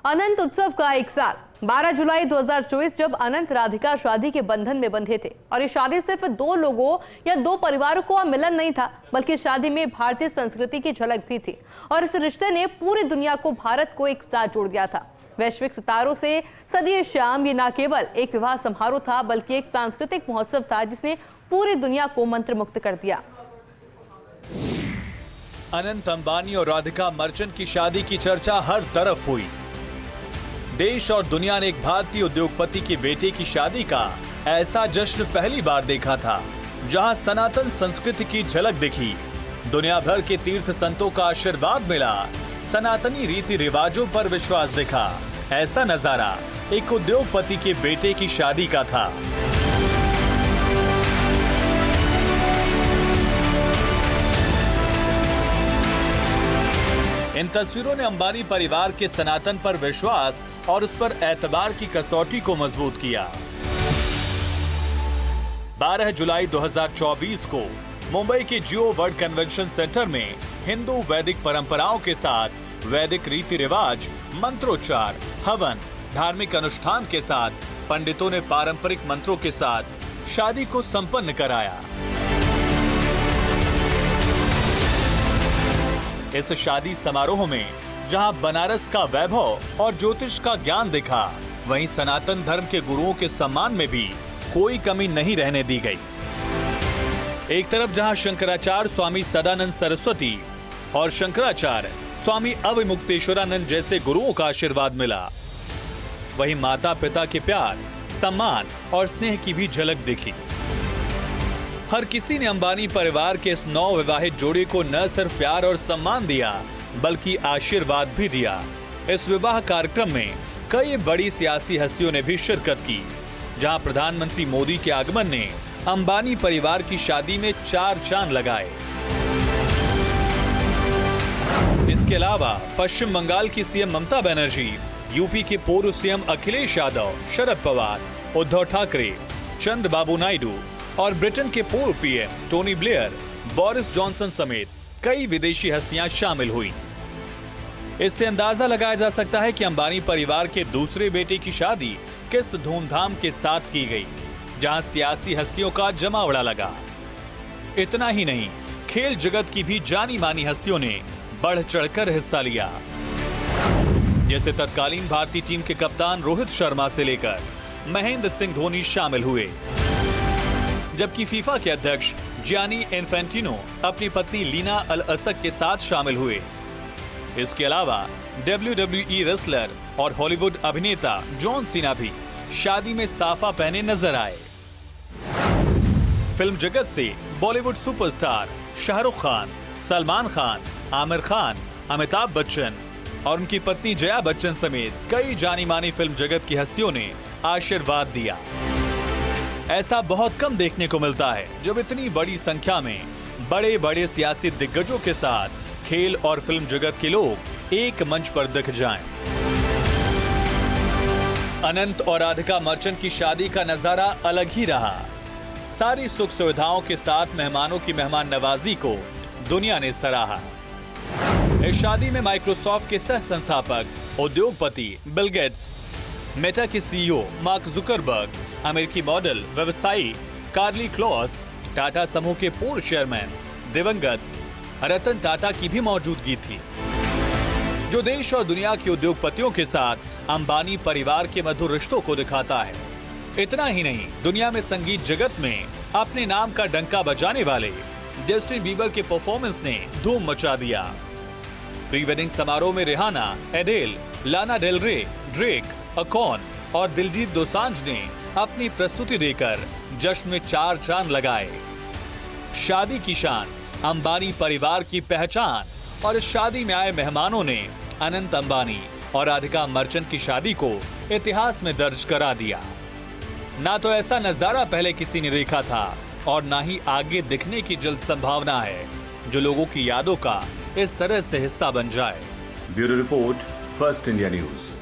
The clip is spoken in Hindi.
अनंत उत्सव का एक साल 12 जुलाई 2024 जब अनंत राधिका शादी के बंधन में बंधे थे और ये शादी सिर्फ दो लोगों या दो परिवारों का मिलन नहीं था, बल्कि शादी में भारतीय संस्कृति की झलक भी थी। और इस रिश्ते ने पूरी दुनिया को, भारत को एक साथ जोड़ दिया था। वैश्विक सितारों से सजी शाम ये न केवल एक विवाह समारोह था, बल्कि एक सांस्कृतिक महोत्सव था जिसने पूरी दुनिया को मंत्रमुग्ध कर दिया। अनंत अंबानी और राधिका मर्चेंट की शादी की चर्चा हर तरफ हुई। देश और दुनिया ने एक भारतीय उद्योगपति के बेटे की शादी का ऐसा जश्न पहली बार देखा था, जहां सनातन संस्कृति की झलक दिखी। दुनिया भर के तीर्थ संतों का आशीर्वाद मिला, सनातनी रीति रिवाजों पर विश्वास दिखा। ऐसा नजारा एक उद्योगपति के बेटे की शादी का था। इन तस्वीरों ने अंबानी परिवार के सनातन पर विश्वास और उस पर एतबार की कसौटी को मजबूत किया। 12 जुलाई 2024 को मुंबई के जियो वर्ल्ड कन्वेंशन सेंटर में हिंदू वैदिक परंपराओं के साथ वैदिक रीति रिवाज, मंत्रोच्चार, हवन, धार्मिक अनुष्ठान के साथ पंडितों ने पारंपरिक मंत्रों के साथ शादी को संपन्न कराया। इस शादी समारोह में जहां बनारस का वैभव और ज्योतिष का ज्ञान दिखा, वहीं सनातन धर्म के गुरुओं के सम्मान में भी कोई कमी नहीं रहने दी गई। एक तरफ जहां शंकराचार्य स्वामी सदानंद सरस्वती और शंकराचार्य स्वामी अविमुक्तेश्वरानंद जैसे गुरुओं का आशीर्वाद मिला, वहीं माता पिता के प्यार, सम्मान और स्नेह की भी झलक दिखी। हर किसी ने अंबानी परिवार के इस नवविवाहित जोड़े को न सिर्फ प्यार और सम्मान दिया, बल्कि आशीर्वाद भी दिया। इस विवाह कार्यक्रम में कई बड़ी सियासी हस्तियों ने भी शिरकत की, जहां प्रधानमंत्री मोदी के आगमन ने अंबानी परिवार की शादी में 4 चांद लगाए। इसके अलावा पश्चिम बंगाल की सीएम ममता बनर्जी, यूपी के पूर्व सीएम अखिलेश यादव, शरद पवार, उद्धव ठाकरे, चंद्रबाबू नायडू और ब्रिटेन के पूर्व PM Tony Blair, Boris Johnson समेत कई विदेशी हस्तियां शामिल हुई। इससे अंदाजा लगाया जा सकता है कि अंबानी परिवार के दूसरे बेटे की शादी किस धूमधाम के साथ की गई, जहां सियासी हस्तियों का जमावड़ा लगा। इतना ही नहीं, खेल जगत की भी जानी मानी हस्तियों ने बढ़ चढ़कर हिस्सा लिया। जैसे तत्कालीन भारतीय टीम के कप्तान रोहित शर्मा से लेकर महेंद्र सिंह धोनी शामिल हुए, जबकि फीफा के अध्यक्ष जियानी इन्फेंटिनो अपनी पत्नी लीना अल असक के साथ शामिल हुए। इसके अलावा WWE रेसलर और हॉलीवुड अभिनेता जॉन सीना भी शादी में साफा पहने नजर आए। फिल्म जगत से बॉलीवुड सुपरस्टार शाहरुख खान, सलमान खान, आमिर खान, अमिताभ बच्चन और उनकी पत्नी जया बच्चन समेत कई जानी मानी फिल्म जगत की हस्तियों ने आशीर्वाद दिया। ऐसा बहुत कम देखने को मिलता है जब इतनी बड़ी संख्या में बड़े बड़े सियासी दिग्गजों के साथ खेल और फिल्म जगत के लोग एक मंच पर दिख जाएं। अनंत और राधिका मर्चेंट की शादी का नजारा अलग ही रहा। सारी सुख सुविधाओं के साथ मेहमानों की मेहमान नवाजी को दुनिया ने सराहा। इस शादी में माइक्रोसॉफ्ट के सह संस्थापक, उद्योगपति बिल गेट्स, मेटा के सीईओ मार्क जुकरबर्ग, अमेरिकी मॉडल व्यवसायी कार्ली क्लॉस, टाटा समूह के पूर्व चेयरमैन दिवंगत रतन टाटा की भी मौजूदगी थी, जो देश और दुनिया के उद्योगपतियों के साथ अंबानी परिवार के मधुर रिश्तों को दिखाता है। इतना ही नहीं, दुनिया में संगीत जगत में अपने नाम का डंका बजाने वाले जस्टिन बीबर के परफॉर्मेंस ने धूम मचा दिया। प्री वेडिंग समारोह में रिहाना, एडेल, लाना डेल रे, ड्रेक, अकॉन और दिलजीत दोसांझ ने अपनी प्रस्तुति देकर जश्न में 4 चांद लगाए। शादी की शान, अंबानी परिवार की पहचान और इस शादी में आए मेहमानों ने अनंत अंबानी और राधिका मर्चेंट की शादी को इतिहास में दर्ज करा दिया। ना तो ऐसा नजारा पहले किसी ने देखा था और ना ही आगे दिखने की जल्द संभावना है, जो लोगों की यादों का इस तरह से हिस्सा बन जाए। Bureau report, first India news.